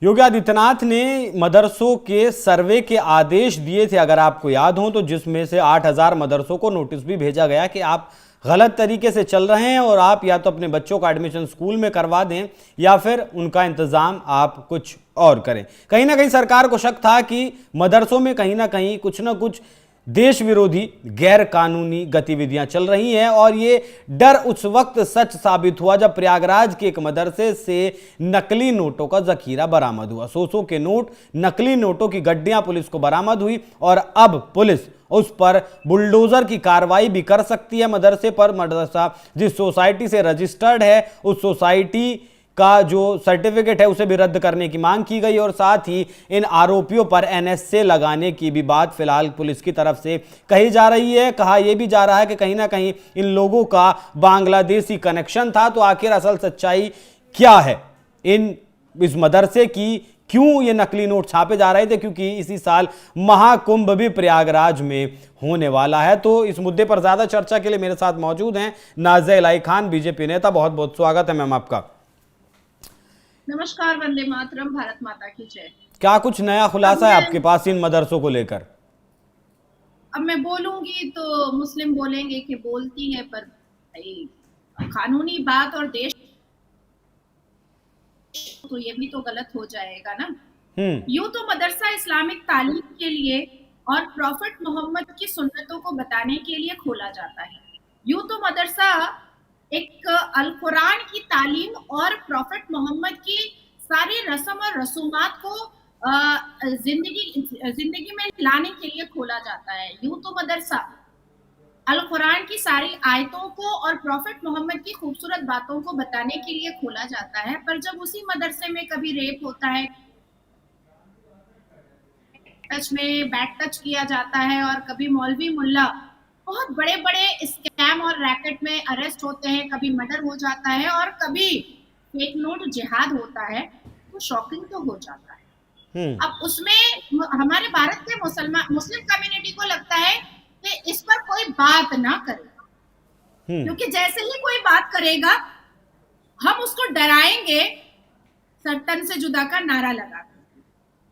योगी आदित्यनाथ ने मदरसों के सर्वे के आदेश दिए थे, अगर आपको याद हो, तो जिसमें से 8,000 मदरसों को नोटिस भी भेजा गया कि आप गलत तरीके से चल रहे हैं और आप या तो अपने बच्चों का एडमिशन स्कूल में करवा दें या फिर उनका इंतजाम आप कुछ और करें। कहीं ना कहीं सरकार को शक था कि मदरसों में कहीं ना कहीं कुछ ना कुछ देश विरोधी गैर कानूनी गतिविधियां चल रही हैं, और ये डर उस वक्त सच साबित हुआ जब प्रयागराज के एक मदरसे से नकली नोटों का जखीरा बरामद हुआ। 100 के नोट, नकली नोटों की गड्डियां पुलिस को बरामद हुई और अब पुलिस उस पर बुलडोजर की कार्रवाई भी कर सकती है। मदरसे पर, मदरसा जिस सोसाइटी से रजिस्टर्ड है उस सोसाइटी का जो सर्टिफिकेट है उसे भी रद्द करने की मांग की गई और साथ ही इन आरोपियों पर एनएसए लगाने की भी बात फिलहाल पुलिस की तरफ से कही जा रही है। कहा यह भी जा रहा है कि कहीं ना कहीं इन लोगों का बांग्लादेशी कनेक्शन था। तो आखिर असल सच्चाई क्या है इस मदरसे की, क्यों ये नकली नोट छापे जा रहे थे? क्योंकि इसी साल महाकुंभ भी प्रयागराज में होने वाला है। तो इस मुद्दे पर ज्यादा चर्चा के लिए मेरे साथ मौजूद हैं नाज़िया इलाही खान, बीजेपी नेता। बहुत बहुत स्वागत है मैम आपका। नमस्कार, वंदे मातरम, भारत माता की जय। क्या कुछ नया खुलासा है आपके पास इन मदरसों को लेकर? अब मैं बोलूंगी तो मुस्लिम बोलेंगे कि बोलती है, पर कानूनी बात और देश तो ये भी तो गलत हो जाएगा ना। यूं तो मदरसा इस्लामिक तालीम के लिए और प्रॉफिट मोहम्मद की सुन्नतों को बताने के लिए खोला जाता है। यूं तो मदरसा एक अल कुरान की तालीम और प्रॉफिट मोहम्मद की सारी रस्म और रसूमात को जिंदगी में लाने के लिए खोला जाता है। यूं तो मदरसा अल कुरान की सारी आयतों को और प्रॉफिट मोहम्मद की खूबसूरत बातों को बताने के लिए खोला जाता है, पर जब उसी मदरसे में कभी रेप होता है, टच में बैड टच किया जाता है और कभी मौलवी मुल्ला बहुत बड़े बड़े स्कैम और रैकेट में अरेस्ट होते हैं, कभी मर्डर हो जाता है और कभी फेक नोट जिहाद होता है, तो शॉकिंग तो हो जाता है। अब उसमें हमारे भारत के मुस्लिम कम्युनिटी को लगता है कि इस पर कोई बात ना करे, क्योंकि जैसे ही कोई बात करेगा हम उसको डराएंगे, सर्तन से जुदा का नारा लगा।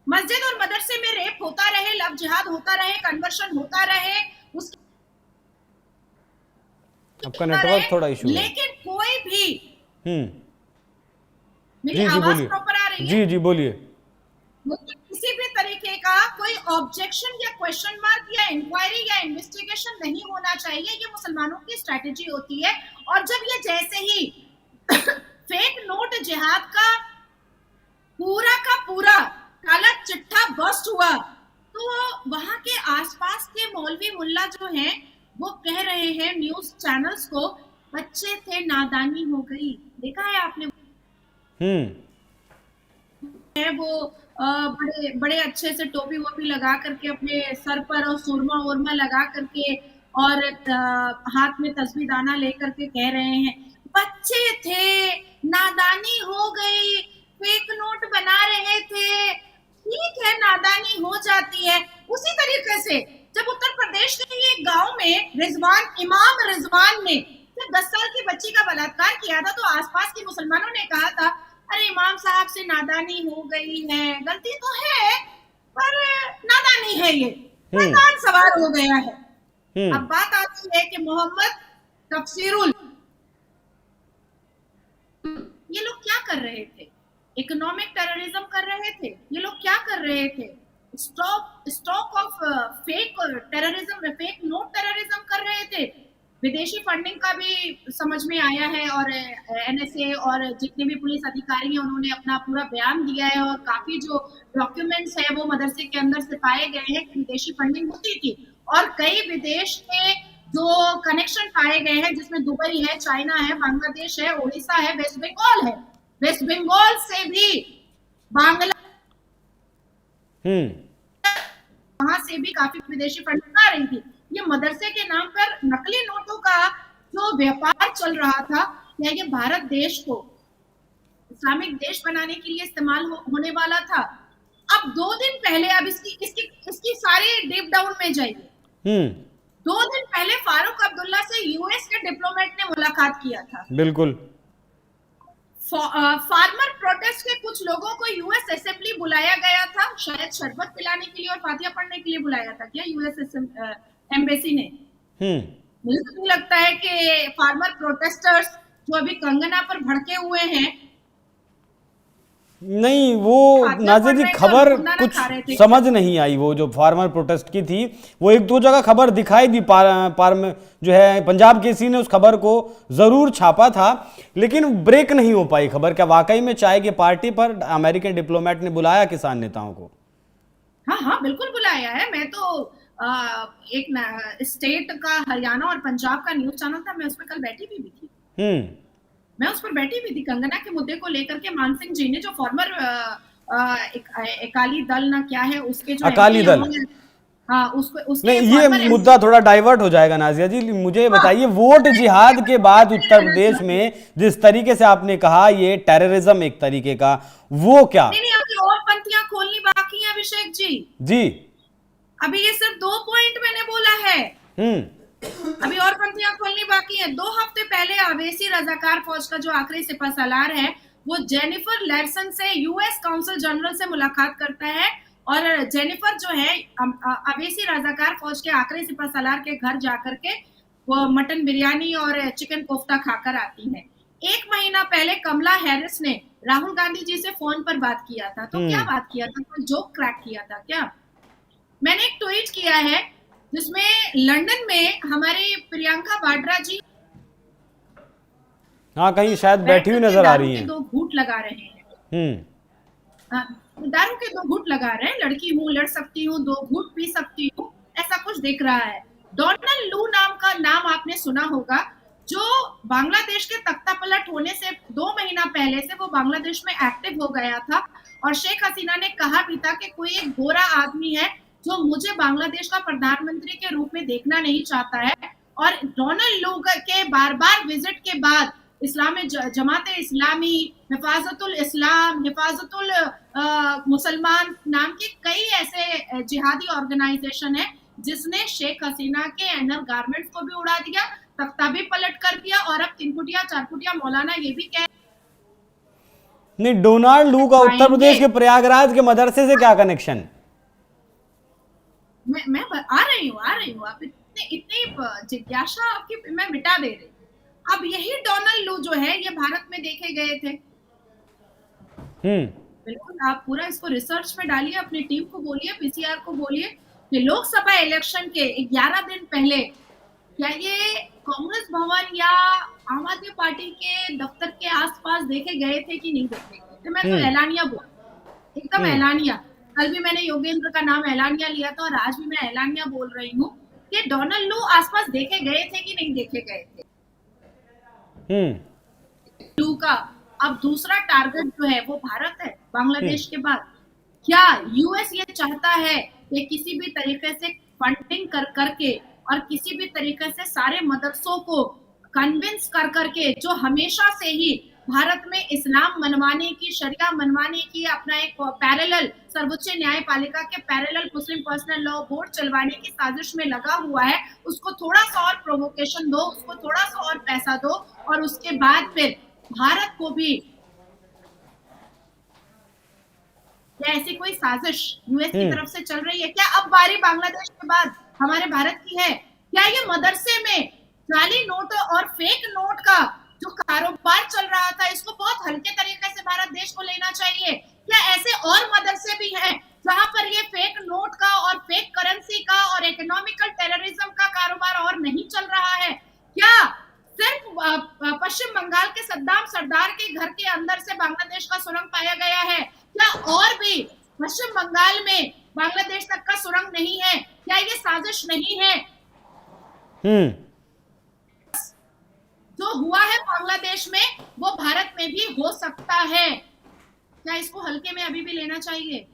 मस्जिद और मदरसे में रेप होता रहे, लव जिहाद होता रहे, कन्वर्शन होता रहे, उसकी आपका नेटवर्क थोड़ा इशू है, लेकिन कोई भी मेरी जी आवाज बोलिए। प्रॉपर आ रही है? जी जी बोलिए। किसी भी तरीके का कोई ऑब्जेक्शन या क्वेश्चन मार्क या इंक्वायरी या इन्वेस्टिगेशन नहीं होना चाहिए। ये मुसलमानों की स्ट्रेटेजी होती है। और जब ये जैसे ही फेक नोट जिहाद का पूरा काला चिट्ठा बस्ट हुआ, तो वहां के आसपास के मौलवी मुल्ला जो हैं वो कह रहे हैं न्यूज चैनल्स को, बच्चे थे नादानी हो गई। देखा है आपने? है वो बड़े बड़े अच्छे से टोपी वोपी लगा करके अपने सर पर और सुरमा उरमा लगा करके और हाथ में तस्बीह दाना लेकर के कह रहे हैं बच्चे थे नादानी हो गई, फेक नोट बना रहे थे। ठीक है, नादानी हो जाती है। उसी तरीके से जब उत्तर प्रदेश के एक गांव में इमाम रिजवान ने जब 10 साल की बच्ची का बलात्कार किया था, तो आसपास के मुसलमानों ने कहा था अरे इमाम साहब से नादानी हो गई है, गलती तो है पर नादानी है, ये मैदान सवार हो गया है। अब बात आती है कि मोहम्मद तफसीरुल, ये लोग क्या कर रहे थे? इकोनॉमिक टेररिज्म कर रहे थे। ये लोग क्या कर रहे थे? Stock of fake terrorism, fake note terrorism कर रहे थे। विदेशी फंडिंग का भी समझ में आया है और एनएसए और जितने भी पुलिस अधिकारी हैं उन्होंने अपना पूरा बयान दिया है और काफी जो डॉक्यूमेंट्स है वो मदरसे के अंदर से पाए गए हैं कि विदेशी फंडिंग होती थी और कई विदेश के जो कनेक्शन पाए गए हैं, जिसमें दुबई है, चाइना है, बांग्लादेश है, उड़ीसा है, वेस्ट बंगाल है। वेस्ट बंगाल से भी बांग्ला वहां से भी काफी विदेशी फंडिंग आ रही थी। ये मदरसे के नाम पर नकली नोटों का जो व्यापार चल रहा था, क्या ये भारत देश को इस्लामिक देश बनाने के लिए इस्तेमाल होने वाला था? अब 2 दिन पहले, अब इसकी सारी डीप डाउन में जाइए। 2 दिन पहले फारूक अब्दुल्ला से यूएस के डिप्लोमेट ने मुलाकात किया था। बिल्कुल। फार्मर प्रोटेस्ट के कुछ लोगों को यूएस असेंबली बुलाया गया था, शायद शरबत पिलाने के लिए और फातिया पढ़ने के लिए बुलाया था क्या यूएस एम्बेसी ने? मुझे तो नहीं लगता है कि फार्मर प्रोटेस्टर्स जो अभी कंगना पर भड़के हुए हैं, नहीं वो फातिया नाज़िया पढ़ जी रहे थे और खबर भुंडा ना कुछ खा रहे थे। समझ नहीं आई। वो जो फार्मर प्रोटेस्ट की थी वो एक दो जगह खबर दिखाई दी, पार में जो है पंजाब केसरी ने उस खबर को जरूर छापा था, लेकिन ब्रेक नहीं हो पाई खबर। क्या वाकई में चाय की पार्टी पर अमेरिकन डिप्लोमेट ने बुलाया किसान नेताओं को? हाँ हाँ बिल्कुल बुलाया है। मैं तो एक स्टेट का हरियाणा और पंजाब का न्यूज चैनल था, मैं उसमें कल बैठी भी थी। मैं उस पर बैठी हुई थी कंगना के मुद्दे को लेकर के। मान सिंह जी ने जो फॉर्मर अकाली दल ना क्या है उसके जो अकाली दल, हाँ उसको उसके नहीं ये मुद्दा थोड़ा डाइवर्ट हो जाएगा नाज़िया जी। मुझे बताइए वोट जिहाद के बाद उत्तर प्रदेश में जिस तरीके से आपने कहा ये टेररिज्म एक तरीके का, वो क्या? नहीं अभी और पंक्तियां खोलनी बाकी है अभिषेक जी। जी अभी ये सिर्फ 2 पॉइंट मैंने बोला है, अभी और पंक्तियां खोलनी बाकी है। 2 हफ्ते पहले अवेसी रजाकार फौज का जो आखिरी सिपहसालार है वो जेनिफर लैरसन से यूएस काउंसिल जनरल से मुलाकात करता है, और जेनिफर जो है अवेसी रजाकार फौज के आखिरी सिपहसालार के घर जाकर के वो मटन बिरयानी और चिकन कोफ्ता खाकर आती है। 1 महीना पहले कमला हैरिस ने राहुल गांधी जी से फोन पर बात किया था, तो क्या बात किया था? कोई जोक क्रैक किया था क्या? मैंने एक ट्वीट किया है जिसमें लंदन में हमारी प्रियंका वाड्रा जी हाँ कहीं शायद बैठी हुई नजर आ रही हैं। 2 घूंट लगा रहे हैं। दारू के 2 घूंट लगा रहे हैं। लड़की हूँ, लड़ सकती हूँ, 2 घूंट पी सकती हूँ, ऐसा कुछ दिख रहा है। डोनाल्ड लू नाम आपने सुना होगा, जो बांग्लादेश के तख्ता पलट होने से 2 महीना पहले से वो बांग्लादेश में एक्टिव हो गया था, और शेख हसीना ने कहा भी था कि कोई एक गोरा आदमी है जो मुझे बांग्लादेश का प्रधानमंत्री के रूप में देखना नहीं चाहता है। और डोनाल्ड लू के बार विजिट के बाद इस्लामी जमात इस्लामी, हिफाजतुल इस्लाम, हिफाजतुल मुसलमान नाम के कई ऐसे जिहादी ऑर्गेनाइजेशन है जिसने शेख हसीना के इनर गारमेंट्स को भी उड़ा दिया, तख्ता भी पलट कर दिया, और अब 3 फुटिया 4 फुटिया मौलाना ये भी कह नहीं डोनाल्ड लू का उत्तर प्रदेश के प्रयागराज के मदरसे से क्या कनेक्शन? मैं आ रही हूँ। आप इतनी जिज्ञासा आपकी मैं मिटा दे रही। अब यही डोनाल्ड लू जो है ये भारत में देखे गए थे। बिल्कुल, आप पूरा इसको रिसर्च में डालिए, अपनी टीम को बोलिए, पीसीआर को बोलिए कि लोकसभा इलेक्शन के 11 दिन पहले क्या ये कांग्रेस भवन या आम आदमी पार्टी के दफ्तर के आसपास देखे गए थे कि नहीं देखे गए थे। मैं तो ऐलानिया बोल, एकदम ऐलानिया। कल भी मैंने योगेंद्र का नाम ऐलानिया लिया था, और आज भी मैं ऐलानिया बोल रही हूँ कि डोनाल्ड लू आसपास देखे गए थे कि नहीं देखे गए थे। लू का अब दूसरा टारगेट जो है वो भारत है बांग्लादेश के बाद। क्या यूएस ये चाहता है कि किसी भी तरीके से फंडिंग करके और किसी भी तरीके से सारे मदरसों को कन्विंस करके, जो हमेशा से ही भारत में इस्लाम मनवाने की, शरिया मनवाने की, अपना एक पैरेलल सर्वोच्च न्यायपालिका के पैरेलल मुस्लिम पर्सनल लॉ बोर्ड चलवाने की साजिश में लगा हुआ है, उसको थोड़ा सा और प्रोवोकेशन दो, उसको थोड़ा सा और पैसा दो, और उसके बाद फिर भारत को भी क्या ऐसी कोई साजिश यूएस की तरफ से चल रही है क्या? अब बारी बांग्लादेश के बाद हमारे भारत की है। क्या ये मदरसे में जाली नोट और फेक नोट का जो कारोबार चल रहा था, इसको बहुत हल्के तरीके से भारत देश को लेना चाहिए? क्या ऐसे और मदरसे भी हैं जहां पर ये फेक नोट का और फेक करेंसी का और इकोनॉमिकल टेररिज्म का कारोबार और नहीं चल रहा है? क्या सिर्फ पश्चिम बंगाल के सद्दाम सरदार के घर के अंदर से बांग्लादेश का सुरंग पाया गया है? क्या और भी पश्चिम बंगाल में बांग्लादेश तक का सुरंग नहीं है? क्या ये साजिश नहीं है? जो हुआ है बांग्लादेश में वो भारत में भी हो सकता है। क्या इसको हल्के में अभी भी लेना चाहिए?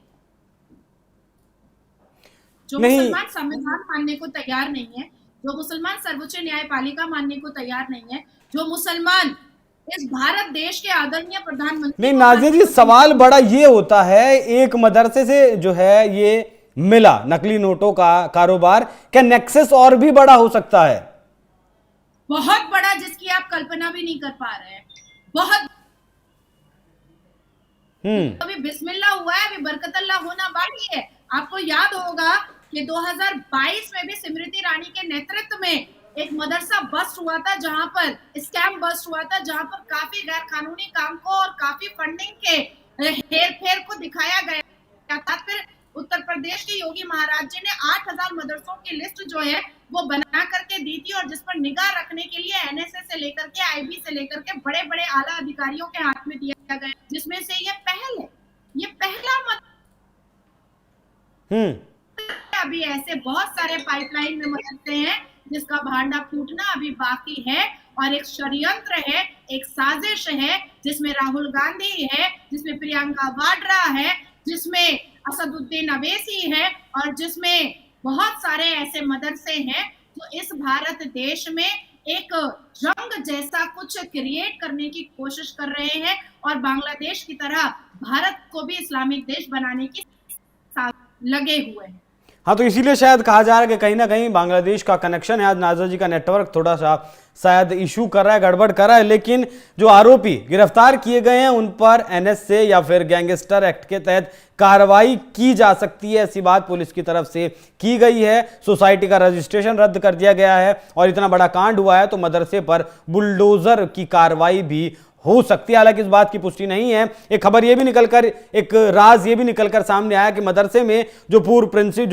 जो मुसलमान संविधान मानने को तैयार नहीं है, जो मुसलमान सर्वोच्च न्यायपालिका मानने को तैयार नहीं है, जो मुसलमान इस भारत देश के आदरणीय प्रधानमंत्री, नहीं नाज़िया जी सवाल बड़ा ये होता है, एक मदरसे से जो है ये मिला नकली नोटों का कारोबार, क्या नेक्सस और भी बड़ा हो सकता है? बहुत बड़ा, जिसकी आप कल्पना भी नहीं कर पा रहे हैं। बहुत अभी बिस्मिल्लाह हुआ है, अभी बरकतल्लाह होना बाकी है। आपको याद होगा कि 2022 में भी स्मृति ईरानी के नेतृत्व में एक मदरसा बस्ट हुआ था, जहां पर स्कैम बस्ट हुआ था, जहां पर काफी गैर कानूनी काम को और काफी फंडिंग के हेर फेर को दिखाया गया था। फिर उत्तर प्रदेश के योगी महाराज जी ने 8000 मदरसों की लिस्ट जो है वो बना करके दी थी, और जिस पर निगाह रखने के लिए एनएसए से लेकर के आईबी से लेकर के बड़े बड़े आला अधिकारियों के हाथ में दिया गया, जिसमें से ये पहल है, ये पहला अभी ऐसे बहुत सारे पाइपलाइन में मदरसे हैं जिसका भांडा फूटना अभी बाकी है, और एक षड्यंत्र है, एक साजिश है, जिसमें राहुल गांधी है, जिसमें प्रियंका वाड्रा है, जिसमें असदुद्दीन अवैसी है, और जिसमें बहुत सारे ऐसे मदरसे हैं जो इस भारत देश में एक जंग जैसा कुछ क्रिएट करने की कोशिश कर रहे हैं, और बांग्लादेश की तरह भारत को भी इस्लामिक देश बनाने की लगे हुए हैं। हाँ, तो इसीलिए शायद कहा जा रहा है कि कहीं ना कहीं बांग्लादेश का कनेक्शन है। आज नाज़ा जी का नेटवर्क थोड़ा सा शायद इशू कर रहा है, गड़बड़ कर रहा है, लेकिन जो आरोपी गिरफ्तार किए गए हैं उन पर एनएसए या फिर गैंगस्टर एक्ट के तहत कार्रवाई की जा सकती है, ऐसी बात पुलिस की तरफ से की गई है। सोसाइटी का रजिस्ट्रेशन रद्द कर दिया गया है, और इतना बड़ा कांड हुआ है तो मदरसे पर बुलडोजर की कार्रवाई भी हो सकती है। हालांकि इस बात की पुष्टि नहीं है। एक खबर ये भी निकलकर, एक राज ये भी निकलकर सामने आया कि मदरसे में जो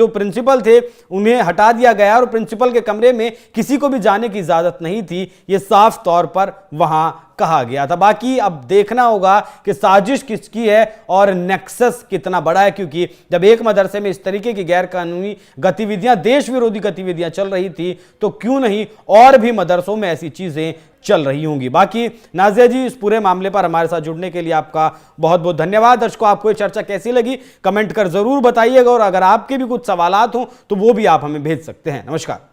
प्रिंसिपल थे उन्हें हटा दिया गया, और प्रिंसिपल के कमरे में किसी को भी जाने की इजाजत नहीं थी, ये साफ तौर पर वहां कहा गया था। बाकी अब देखना होगा कि साजिश किसकी है और नेक्सस कितना बड़ा है, क्योंकि जब एक मदरसे में इस तरीके की गैर कानूनी गतिविधियां, देश विरोधी गतिविधियां चल रही थी, तो क्यों नहीं और भी मदरसों में ऐसी चीजें चल रही होंगी। बाकी नाज़िया जी, इस पूरे मामले पर हमारे साथ जुड़ने के लिए आपका बहुत बहुत धन्यवाद। दर्शकों, आपको ये चर्चा कैसी लगी कमेंट कर जरूर बताइएगा, और अगर आपके भी कुछ सवालात हों तो वो भी आप हमें भेज सकते हैं। नमस्कार।